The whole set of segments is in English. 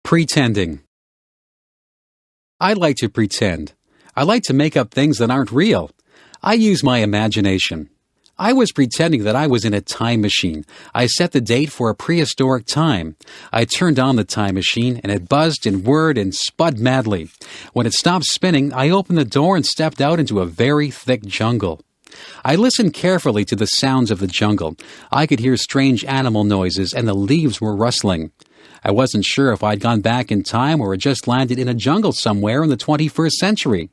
Pretending. I like to pretend. I like to make up things that aren't real. I use my imagination. I was pretending that I was in a time machine. I set the date for a prehistoric time. I turned on the time machine, and it buzzed and whirred and spun madly. When it stopped spinning, I opened the door and stepped out into a very thick jungle. I listened carefully to the sounds of the jungle. I could hear strange animal noises, and the leaves were rustling. I wasn't sure if I'd gone back in time or had just landed in a jungle somewhere in the 21st century.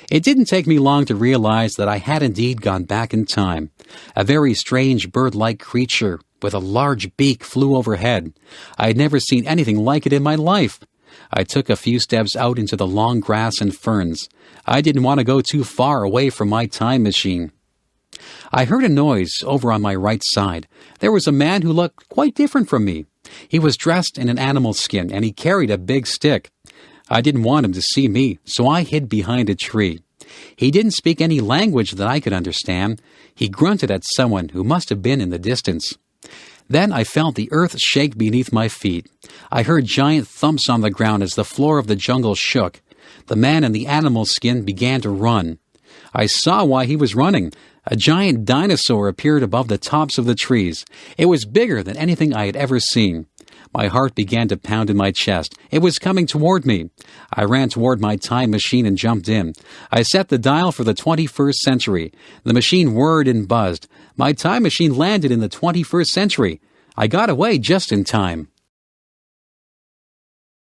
It didn't take me long to realize that I had indeed gone back in time. A very strange bird-like creature with a large beak flew overhead. I had never seen anything like it in my life. I took a few steps out into the long grass and ferns. I didn't want to go too far away from my time machine. I heard a noise over on my right side. There was a man who looked quite different from me. He was dressed in an animal skin, and he carried a big stick. I didn't want him to see me, so I hid behind a tree. He didn't speak any language that I could understand. He grunted at someone who must have been in the distance. Then I felt the earth shake beneath my feet. I heard giant thumps on the ground as the floor of the jungle shook. The man in the animal skin began to run. I saw why he was running. A giant dinosaur appeared above the tops of the trees. It was bigger than anything I had ever seen. My heart began to pound in my chest. It was coming toward me. I ran toward my time machine and jumped in. I set the dial for the 21st century. The machine whirred and buzzed. My time machine landed in the 21st century. I got away just in time.